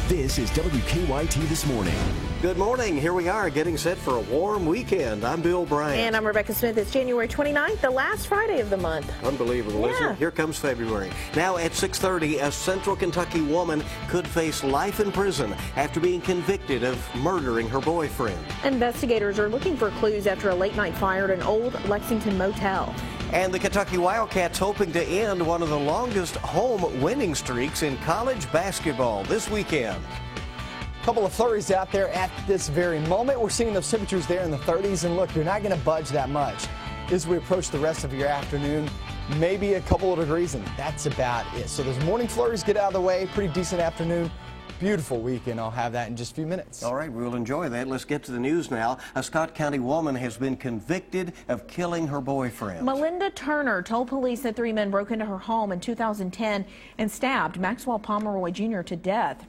This is WKYT This Morning. Good morning. Here we are getting set for a warm weekend. I'm Bill Bryant. And I'm Rebecca Smith. It's January 29th, the last Friday of the month. Unbelievable, isn't it? Here comes February. Now at 6:30, a Central Kentucky woman could face life in prison after being convicted of murdering her boyfriend. Investigators are looking for clues after a late-night fire at an old Lexington motel. And the Kentucky Wildcats hoping to end one of the longest home winning streaks in college basketball this weekend. Couple of flurries out there at this very moment. We're seeing those temperatures there in the 30s, and look, you're not going to budge that much as we approach the rest of your afternoon. Maybe a couple of degrees, and that's about it. So those morning flurries get out of the way. Pretty decent afternoon. Beautiful weekend. I'll have that in just a few minutes. All right, we'll enjoy that. Let's get to the news now. A Scott County woman has been convicted of killing her boyfriend. Melinda Turner told police that 3 men broke into her home in 2010 and stabbed Maxwell Pomeroy Jr. to death.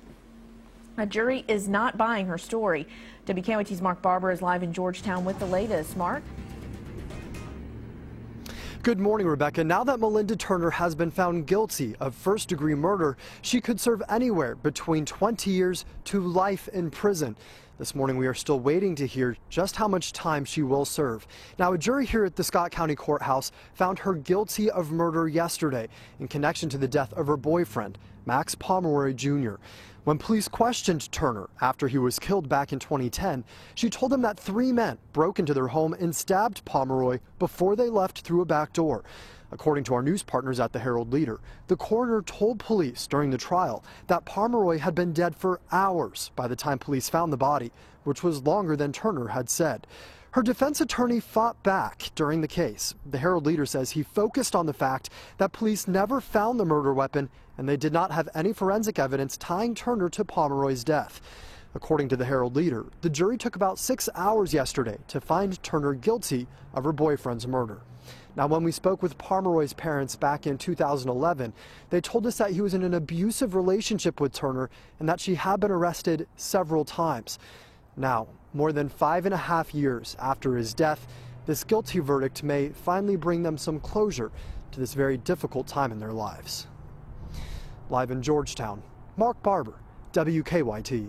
A jury is not buying her story. WKYT's Mark Barber is live in Georgetown with the latest. Mark? Good morning, Rebecca. Now that Melinda Turner has been found guilty of first-degree murder, she could serve anywhere between 20 years to life in prison. This morning, we are still waiting to hear just how much time she will serve. Now, a jury here at the Scott County Courthouse found her guilty of murder yesterday in connection to the death of her boyfriend, Max Pomeroy Jr. When police questioned Turner after he was killed back in 2010, she told them that 3 men broke into their home and stabbed Pomeroy before they left through a back door. According to our news partners at the Herald Leader, the coroner told police during the trial that Pomeroy had been dead for hours by the time police found the body, which was longer than Turner had said. Her defense attorney fought back during the case. The Herald Leader says he focused on the fact that police never found the murder weapon and they did not have any forensic evidence tying Turner to Pomeroy's death. According to the Herald Leader, the jury took about 6 hours yesterday to find Turner guilty of her boyfriend's murder. Now, when we spoke with Pomeroy's parents back in 2011, they told us that he was in an abusive relationship with Turner and that she had been arrested several times. Now, more than 5.5 years after his death, this guilty verdict may finally bring them some closure to this very difficult time in their lives. Live in Georgetown, Mark Barber, WKYT.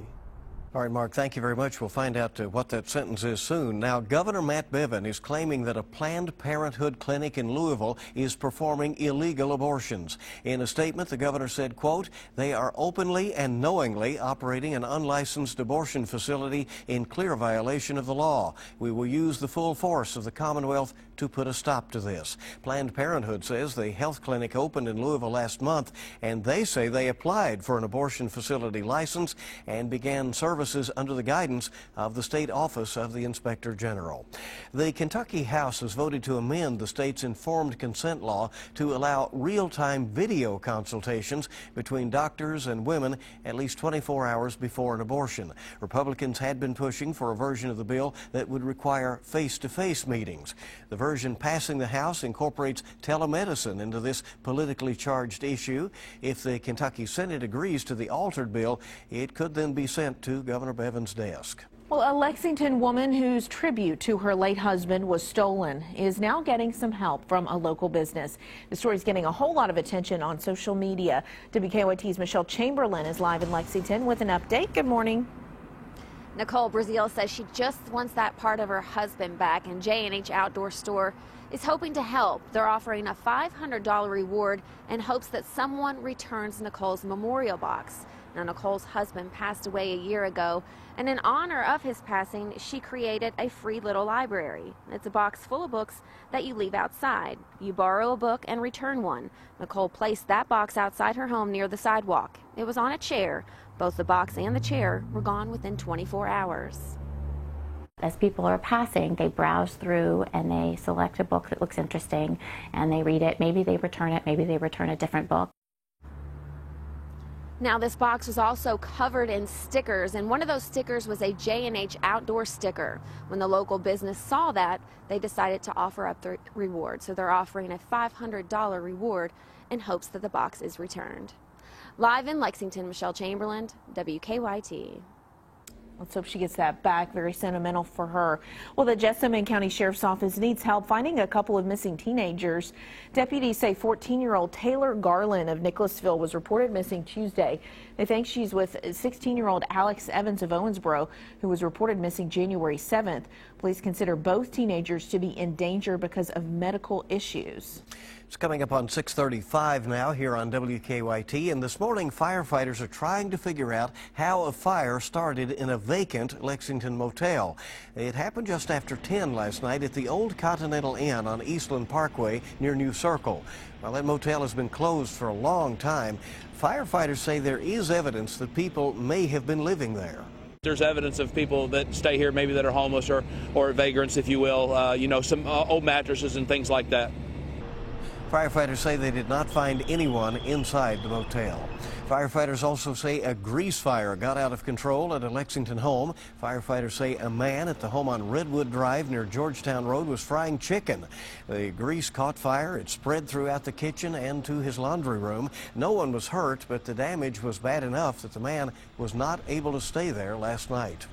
All right, Mark, thank you very much. We'll find out what that sentence is soon. Now, Governor Matt Bevin is claiming that a Planned Parenthood clinic in Louisville is performing illegal abortions. In a statement, the governor said, quote, "They are openly and knowingly operating an unlicensed abortion facility in clear violation of the law. We will use the full force of the Commonwealth to put a stop to this." Planned Parenthood says the health clinic opened in Louisville last month, and they say they applied for an abortion facility license and began services under the guidance of the state office of the Inspector General. The Kentucky House has voted to amend the state's informed consent law to allow real-time video consultations between doctors and women at least 24 hours before an abortion. Republicans had been pushing for a version of the bill that would require face-to-face meetings. The version passing the House incorporates telemedicine into this politically charged issue. If the Kentucky Senate agrees to the altered bill, it could then be sent to Governor Bevin's desk. Well, a Lexington woman whose tribute to her late husband was stolen is now getting some help from a local business. The story is getting a whole lot of attention on social media. WKYT's Michelle Chamberlain is live in Lexington with an update. Good morning. Nicole Brazil says she just wants that part of her husband back, and J&H Outdoor Store is hoping to help. They're offering a $500 reward in hopes that someone returns Nicole's memorial box. Now, Nicole's husband passed away a year ago, and in honor of his passing, she created a free little library. It's a box full of books that you leave outside. You borrow a book and return one. Nicole placed that box outside her home near the sidewalk. It was on a chair. Both the box and the chair were gone within 24 hours. As people are passing, they browse through and they select a book that looks interesting and they read it. Maybe they return it, maybe they return a different book. Now, this box was also covered in stickers, and one of those stickers was a J&H Outdoor sticker. When the local business saw that, they decided to offer up the reward. So they're offering a $500 reward in hopes that the box is returned. Live in Lexington, Michelle Chamberlain, WKYT. Let's hope she gets that back. Very sentimental for her. Well, the Jessamine County Sheriff's Office needs help finding a couple of missing teenagers. Deputies say 14-year-old Taylor Garland of Nicholasville was reported missing Tuesday. They think she's with 16-year-old Alex Evans of Owensboro, who was reported missing January 7th. Police consider both teenagers to be in danger because of medical issues. It's coming up on 6:35 now here on WKYT, and this morning firefighters are trying to figure out how a fire started in a vacant Lexington motel. It happened just after 10 last night at the Old Continental Inn on Eastland Parkway near New Circle. While that motel has been closed for a long time, firefighters say there is evidence that people may have been living there. There's evidence of people that stay here, maybe that are homeless or vagrants, if you will, some old mattresses and things like that. Firefighters say they did not find anyone inside the motel. Firefighters also say a grease fire got out of control at a Lexington home. Firefighters say a man at the home on Redwood Drive near Georgetown Road was frying chicken. The grease caught fire. It spread throughout the kitchen and to his laundry room. No one was hurt, but the damage was bad enough that the man was not able to stay there last night.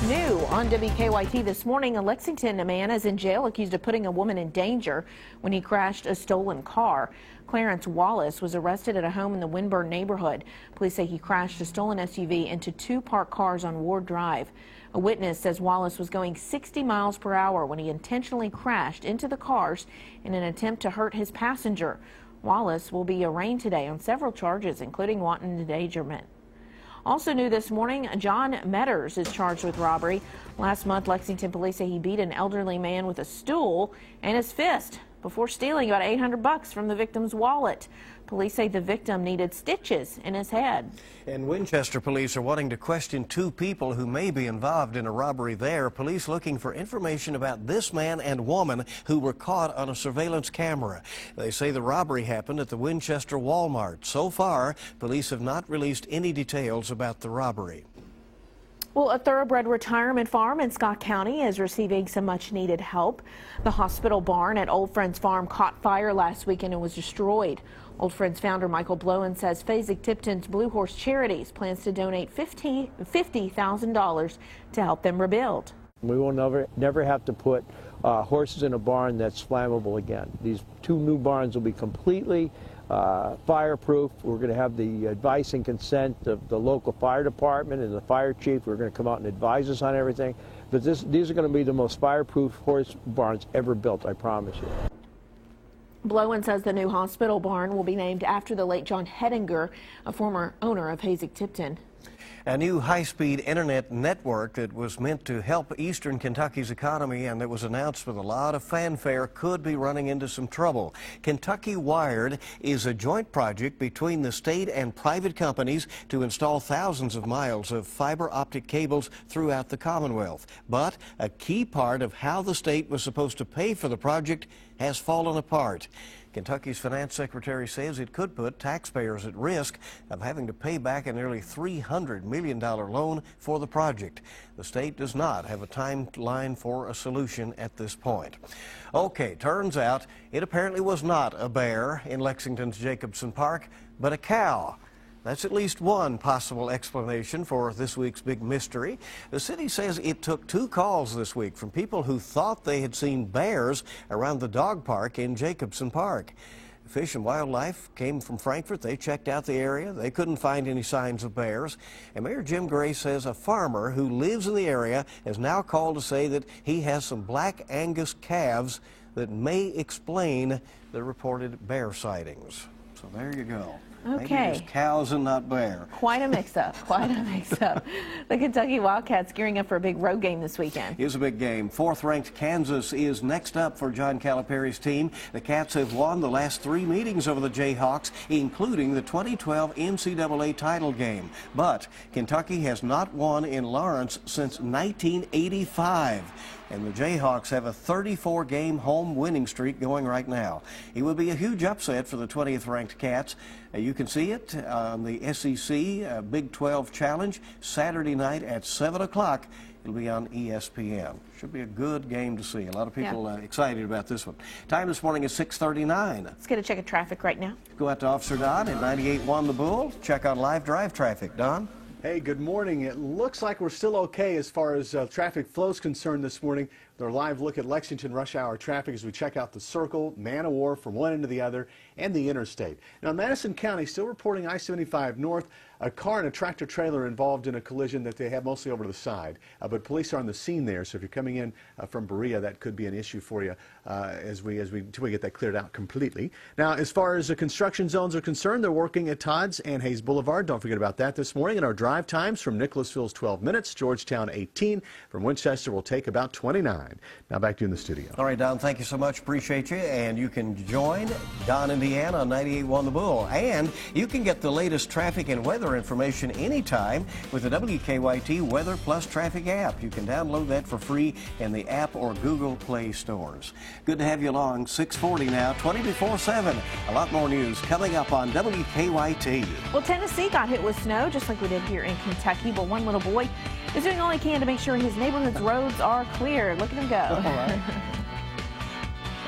New on WKYT this morning, a Lexington man is in jail accused of putting a woman in danger when he crashed a stolen car. Clarence Wallace was arrested at a home in the Winburn neighborhood. Police say he crashed a stolen SUV into two parked cars on Ward Drive. A witness says Wallace was going 60 miles per hour when he intentionally crashed into the cars in an attempt to hurt his passenger. Wallace will be arraigned today on several charges, including wanton endangerment. Also new this morning, John Metters is charged with robbery. Last month, Lexington police say he beat an elderly man with a stool and his fist before stealing about $800 from the victim's wallet. Police say the victim needed stitches in his head. And Winchester police are wanting to question two people who may be involved in a robbery there. Police looking for information about this man and woman who were caught on a surveillance camera. They say the robbery happened at the Winchester Walmart. So far, police have not released any details about the robbery. Well, a thoroughbred retirement farm in Scott County is receiving some much-needed help. The hospital barn at Old Friends Farm caught fire last weekend and was destroyed. Old Friends founder Michael Blowen says Fasig-Tipton's Blue Horse Charities plans to donate $50,000 to help them rebuild. We will never have to put horses in a barn that's flammable again. These two new barns will be completely fireproof. We're going to have the advice and consent of the local fire department and the fire chief. We're going to come out and advise us on everything. But these are going to be the most fireproof horse barns ever built, I promise you. Blowen says the new hospital barn will be named after the late John Hedinger, a former owner of Fasig-Tipton. A new high-speed internet network that was meant to help eastern Kentucky's economy and that was announced with a lot of fanfare could be running into some trouble. Kentucky Wired is a joint project between the state and private companies to install thousands of miles of fiber optic cables throughout the Commonwealth. But a key part of how the state was supposed to pay for the project has fallen apart. Kentucky's finance secretary says it could put taxpayers at risk of having to pay back a nearly $300 million loan for the project. The state does not have a timeline for a solution at this point. Okay, turns out it apparently was not a bear in Lexington's Jacobson Park, but a cow. That's at least one possible explanation for this week's big mystery. The city says it took 2 calls this week from people who thought they had seen bears around the dog park in Jacobson Park. Fish and Wildlife came from Frankfort. They checked out the area. They couldn't find any signs of bears. And Mayor Jim Gray says a farmer who lives in the area has now called to say that he has some Black Angus calves that may explain the reported bear sightings. So there you go. Okay. Maybe it's cows and not bear. Quite a mix-up. Quite a mix-up. The Kentucky Wildcats gearing up for a big road game this weekend. It is a big game. 4th-ranked Kansas is next up for John Calipari's team. The Cats have won the last 3 meetings over the Jayhawks, including the 2012 NCAA title game. But Kentucky has not won in Lawrence since 1985. And the Jayhawks have a 34-game home winning streak going right now. It would be a huge upset for the 20th-ranked Cats. You can see it on the SEC Big 12 Challenge Saturday night at 7 o'clock. It'll be on ESPN. Should be a good game to see. A lot of people excited about this one. Time this morning is 6:39. Let's get a check of traffic right now. Go out to Officer Don at 98.1 The Bull. Check on live drive traffic. Don? Hey, good morning. It looks like we're still okay as far as traffic flow is concerned this morning. With our live look at Lexington rush hour traffic as we check out the Circle, Man-O-War from one end to the other, and the interstate. Now, Madison County still reporting I-75 north. A car and a tractor trailer involved in a collision that they have mostly over to the side. But police are on the scene there, so if you're coming in from Berea, that could be an issue for you until we get that cleared out completely. Now, as far as the construction zones are concerned, they're working at Todd's and Hayes Boulevard. Don't forget about that this morning. And our drive times from Nicholasville's 12 minutes, Georgetown 18, from Winchester will take about 29. Now back to you in the studio. All right, Don, thank you so much. Appreciate you. And you can join Don Indiana on 98.1 The Bull. And you can get the latest traffic and weather information anytime with the WKYT Weather Plus Traffic app. You can download that for free in the app or Google Play stores. Good to have you along. 6:40 now, 20 before 7. A lot more news coming up on WKYT. Well, Tennessee got hit with snow just like we did here in Kentucky, but one little boy is doing all he can to make sure his neighborhood's roads are clear. Look at him go. All right.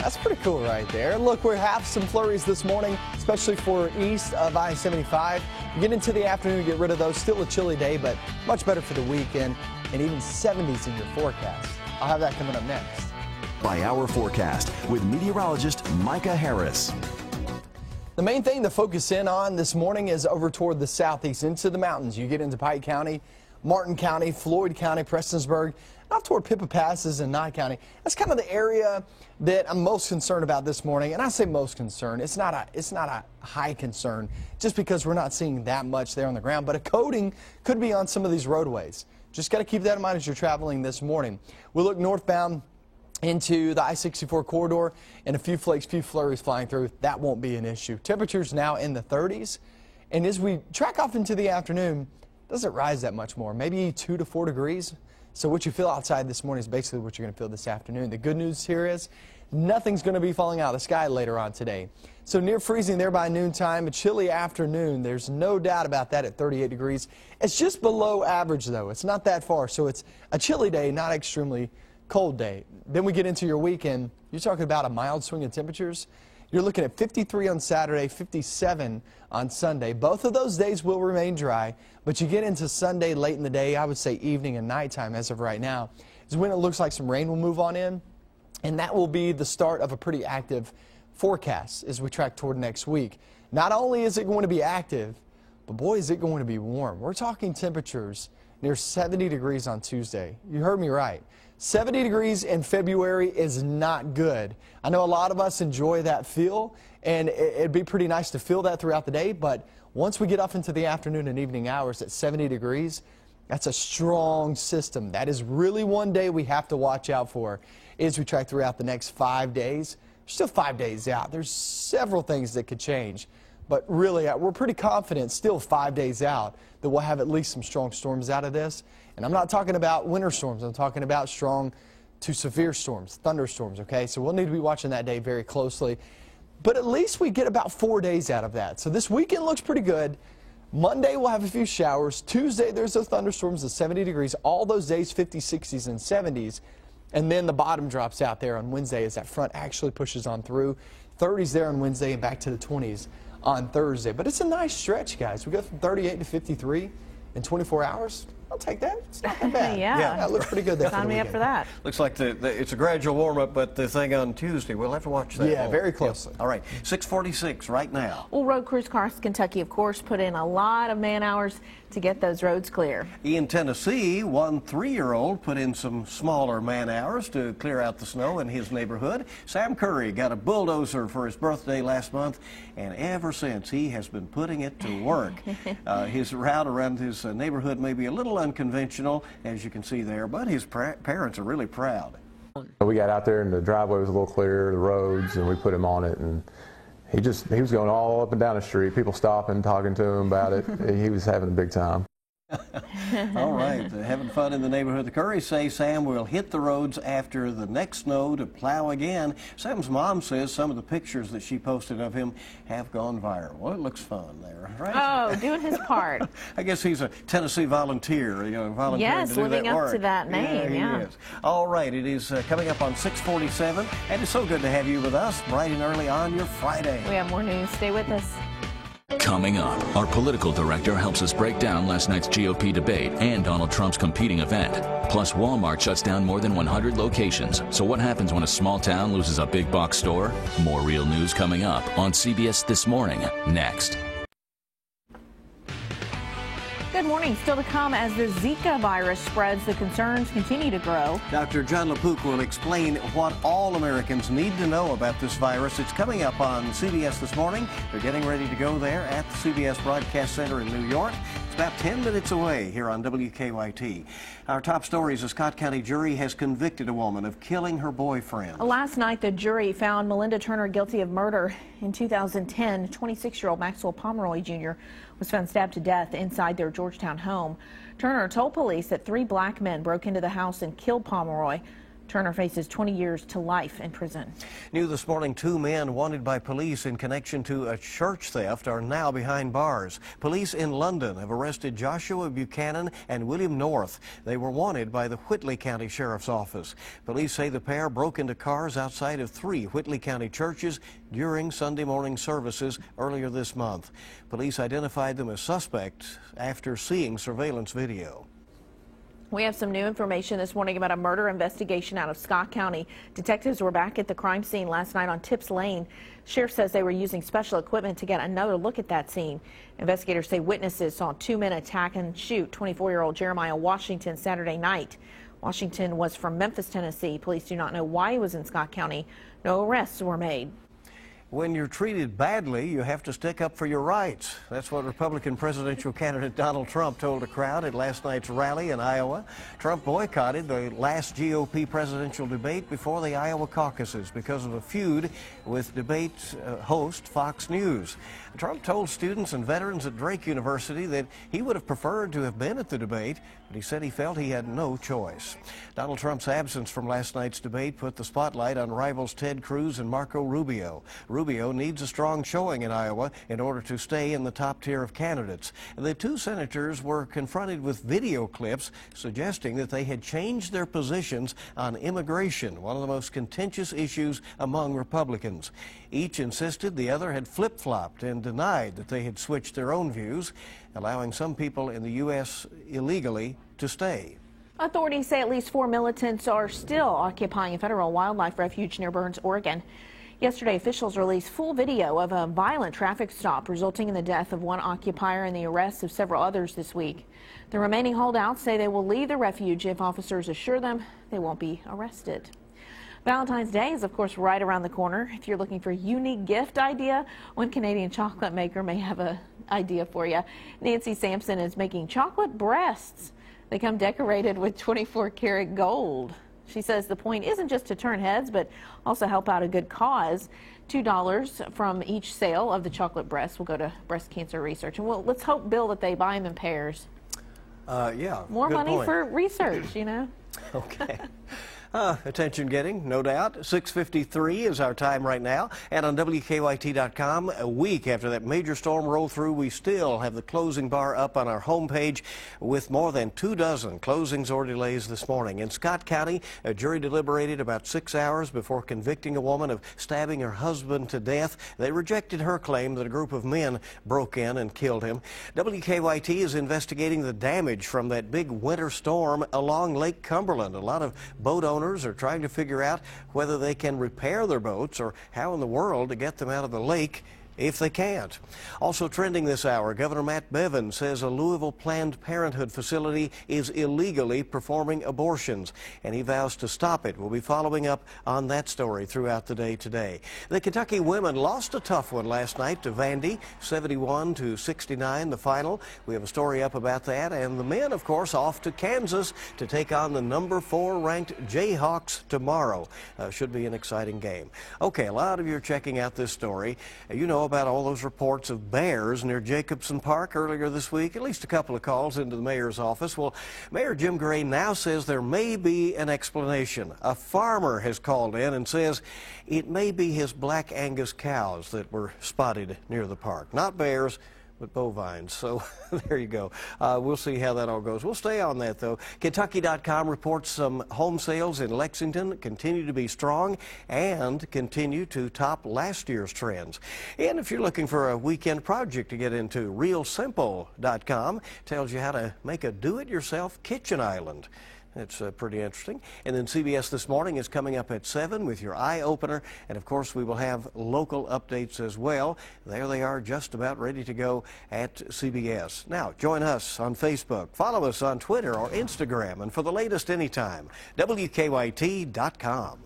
That's pretty cool right there. Look, we have some flurries this morning, especially for east of I-75. Get into the afternoon, get rid of those. Still a chilly day, but much better for the weekend, and even 70s in your forecast. I'll have that coming up next. By our forecast with meteorologist Micah Harris. The main thing to focus in on this morning is over toward the southeast, into the mountains. You get into Pike County, Martin County, Floyd County, Prestonsburg, out toward Pippa Passes in Nye County. That's kind of the area that I'm most concerned about this morning. And I say most concerned. It's not a high concern just because we're not seeing that much there on the ground. But a coating could be on some of these roadways. Just got to keep that in mind as you're traveling this morning. We'll look northbound into the I-64 corridor and a few flakes, few flurries flying through. That won't be an issue. Temperatures now in the 30s. And as we track off into the afternoon, it doesn't rise that much more, maybe 2 to 4 degrees. So what you feel outside this morning is basically what you're going to feel this afternoon. The good news here is nothing's going to be falling out of the sky later on today. So near freezing there by noontime, a chilly afternoon. There's no doubt about that at 38 degrees. It's just below average, though. It's not that far. So it's a chilly day, not extremely cold day. Then we get into your weekend. You're talking about a mild swing in temperatures. You're looking at 53 on Saturday, 57 on Sunday. Both of those days will remain dry, but you get into Sunday late in the day, I would say evening and nighttime as of right now, is when it looks like some rain will move on in, and that will be the start of a pretty active forecast as we track toward next week. Not only is it going to be active, but boy, is it going to be warm. We're talking temperatures near 70 degrees on Tuesday. You heard me right. 70 degrees in February is not good. I know a lot of us enjoy that feel, and it'd be pretty nice to feel that throughout the day, but once we get off into the afternoon and evening hours at 70 degrees, that's a strong system. That is really one day we have to watch out for as we track throughout the next 5 days. Still 5 days out. There's several things that could change, but really we're pretty confident still 5 days out that we'll have at least some strong storms out of this. And I'm not talking about winter storms. I'm talking about strong to severe storms, thunderstorms, okay? So we'll need to be watching that day very closely. But at least we get about 4 days out of that. So this weekend looks pretty good. Monday we'll have a few showers. Tuesday there's those thunderstorms at 70 degrees. All those days 50s, 60s, and 70s. And then the bottom drops out there on Wednesday as that front actually pushes on through. 30s there on Wednesday and back to the 20s on Thursday. But it's a nice stretch, guys. We go from 38 to 53 in 24 hours. I'll take that. It's not that bad. Yeah. That looks pretty good there. Sign me up for that. Looks like it's a gradual warm-up, but the thing on Tuesday, we'll have to watch that. Yeah, very closely. All right, 6:46 right now. Well, Road Crews across Kentucky, of course, put in a lot of man-hours to get those roads clear. In Tennessee, one 3-year-old put in some smaller man-hours to clear out the snow in his neighborhood. Sam Curry got a bulldozer for his birthday last month, and ever since he has been putting it to work. His route around his neighborhood may be a little unconventional, as you can see there, but his parents are really proud. We got out there and the driveway was a little clearer, the roads, and we put him on it, and he was going all up and down the street, people stopping, talking to him about it. He was having a big time. All right, having fun in the neighborhood. The Currys say Sam will hit the roads after the next snow to plow again. Sam's mom says some of the pictures that she posted of him have gone viral. Well, it looks fun there, right? Oh, doing his part. I guess he's a Tennessee volunteer, volunteering yes, to do living that up work. to that name, Yeah, he is. All right, it is coming up on 6:47, and it's so good to have you with us bright and early on your Friday. We have more news. Stay with us. Coming up, our political director helps us break down last night's GOP debate and Donald Trump's competing event. Plus, Walmart shuts down more than 100 locations. So what happens when a small town loses a big box store? More real news coming up on CBS This Morning, next. Good morning. Still to come as the Zika virus spreads, the concerns continue to grow. Dr. John LaPook will explain what all Americans need to know about this virus. It's coming up on CBS This Morning. They're getting ready to go there at the CBS Broadcast Center in New York. It's about 10 minutes away here on WKYT. Our top story is a Scott County jury has convicted a woman of killing her boyfriend. Last night, the jury found Melinda Turner guilty of murder. In 2010, 26-year-old Maxwell Pomeroy Jr. was found stabbed to death inside their Georgetown home. Turner told police that 3 black men broke into the house and killed Pomeroy. Turner faces 20 years to life in prison. New this morning, 2 men wanted by police in connection to a church theft are now behind bars. Police in London have arrested Joshua Buchanan and William North. They were wanted by the Whitley County Sheriff's Office. Police say the pair broke into cars outside of 3 Whitley County churches during Sunday morning services earlier this month. Police identified them as suspects after seeing surveillance video. We have some new information this morning about a murder investigation out of Scott County. Detectives were back at the crime scene last night on Tips Lane. Sheriff says they were using special equipment to get another look at that scene. Investigators say witnesses saw 2 men attack and shoot 24-year-old Jeremiah Washington Saturday night. Washington was from Memphis, Tennessee. Police do not know why he was in Scott County. No arrests were made. When you're treated badly, you have to stick up for your rights. That's what Republican presidential candidate Donald Trump told a crowd at last night's rally in Iowa. Trump boycotted the last GOP presidential debate before the Iowa caucuses because of a feud with debate host Fox News. Trump told students and veterans at Drake University that he would have preferred to have been at the debate, but he said he felt he had no choice. Donald Trump's absence from last night's debate put the spotlight on rivals Ted Cruz and Marco Rubio. Rubio needs a strong showing in Iowa in order to stay in the top tier of candidates. The 2 senators were confronted with video clips suggesting that they had changed their positions on immigration, one of the most contentious issues among Republicans. Each insisted the other had flip-flopped and denied that they had switched their own views, allowing some people in the U.S. illegally to stay. Authorities say at least 4 militants are still occupying a federal wildlife refuge near Burns, Oregon. Yesterday, officials released full video of a violent traffic stop resulting in the death of one occupier and the arrest of several others this week. The remaining holdouts say they will leave the refuge if officers assure them they won't be arrested. Valentine's Day is, of course, right around the corner. If you're looking for a unique gift idea, one Canadian chocolate maker may have an idea for you. Nancy Sampson is making chocolate breasts. They come decorated with 24-karat gold. She says the point isn't just to turn heads, but also help out a good cause. $2 from each sale of the chocolate breasts will go to breast cancer research. And let's hope, Bill, that they buy them in pairs. Yeah. More money for research, you know. Okay. Attention getting, no doubt. 6:53 is our time right now. And on WKYT.com, a week after that major storm rolled through, we still have the closing bar up on our homepage with more than 24 closings or delays this morning. In Scott County, a jury deliberated about 6 hours before convicting a woman of stabbing her husband to death. They rejected her claim that a group of men broke in and killed him. WKYT is investigating the damage from that big winter storm along Lake Cumberland. A lot of boat owners are trying to figure out whether they can repair their boats or how in the world to get them out of the lake if they can't. Also trending this hour, Governor Matt Bevin says a Louisville Planned Parenthood facility is illegally performing abortions, and he vows to stop it. We'll be following up on that story throughout the day today. The Kentucky women lost a tough one last night to Vandy, 71-69, the final. We have a story up about that, and the men, of course, off to Kansas to take on the number 4 ranked Jayhawks tomorrow. Should be an exciting game. Okay, a lot of you are checking out this story. You know about all those reports of bears near Jacobson Park earlier this week. At least a couple of calls into the mayor's office. Well, Mayor Jim Gray now says there may be an explanation. A farmer has called in and says it may be his Black Angus cows that were spotted near the park. Not bears, but bovines. So there you go. We'll see how that all goes. We'll stay on that, though. Kentucky.com reports some home sales in Lexington continue to be strong and continue to top last year's trends. And if you're looking for a weekend project to get into, RealSimple.com tells you how to make a do-it-yourself kitchen island. It's pretty interesting. And then CBS This Morning is coming up at 7 with your eye opener. And of course, we will have local updates as well. There they are, just about ready to go at CBS. Now, join us on Facebook. Follow us on Twitter or Instagram. And for the latest anytime, WKYT.com.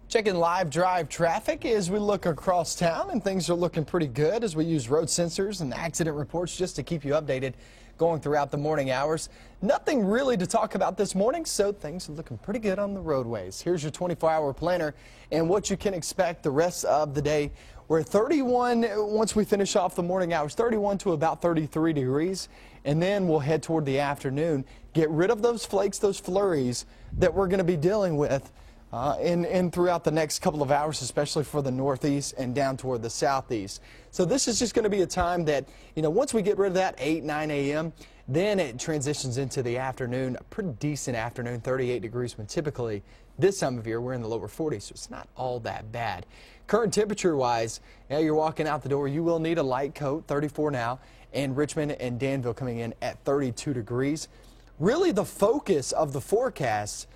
Checking live drive traffic as we look across town, and things are looking pretty good as we use road sensors and accident reports just to keep you updated going throughout the morning hours. Nothing really to talk about this morning, so things are looking pretty good on the roadways. Here's your 24-hour planner and what you can expect the rest of the day. We're at 31 once we finish off the morning hours, 31 to about 33 degrees, and then we'll head toward the afternoon. Get rid of those flakes, those flurries that we're going to be dealing with in throughout the next couple of hours, especially for the northeast and down toward the southeast. So this is just going to be a time that, once we get rid of that 8, 9 a.m., then it transitions into the afternoon, a pretty decent afternoon, 38 degrees, when typically this time of year we're in the lower 40s, so it's not all that bad. Current temperature-wise, you're walking out the door, you will need a light coat, 34 now, and Richmond and Danville coming in at 32 degrees. Really the focus of the forecast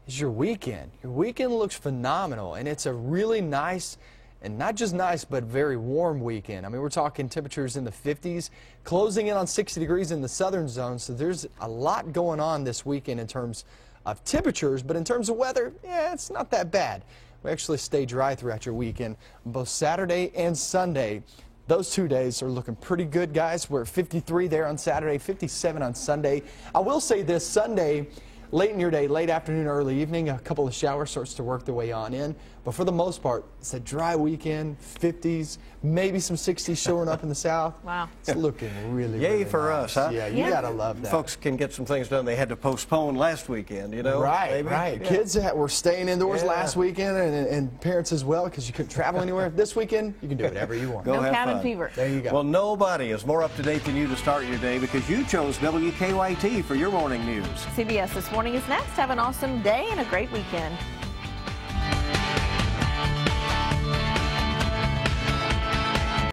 is your weekend. Your weekend looks phenomenal, and it's a really nice, and not just nice, but very warm weekend. I mean, we're talking temperatures in the 50s, closing in on 60 degrees in the southern zone, so there's a lot going on this weekend in terms of temperatures, but in terms of weather, it's not that bad. We actually stay dry throughout your weekend, both Saturday and Sunday. Those 2 days are looking pretty good, guys. We're at 53 there on Saturday, 57 on Sunday. I will say this, Sunday, late in your day, late afternoon, early evening, a couple of showers starts to work their way on in. But for the most part, it's a dry weekend, 50s, maybe some 60s showing up in the south. Wow. It's looking really, Yay really for nice. us, huh? Yeah, you got to love that. Folks can get some things done they had to postpone last weekend, Right, maybe? right. Yeah. Kids that were staying indoors last weekend, and parents as well, because you couldn't travel anywhere. This weekend, you can do whatever you want. Go have cabin fun. fever. There you go. Well, nobody is more up to date than you to start your day because you chose WKYT for your morning news. CBS This Morning is next. Have an awesome day and a great weekend.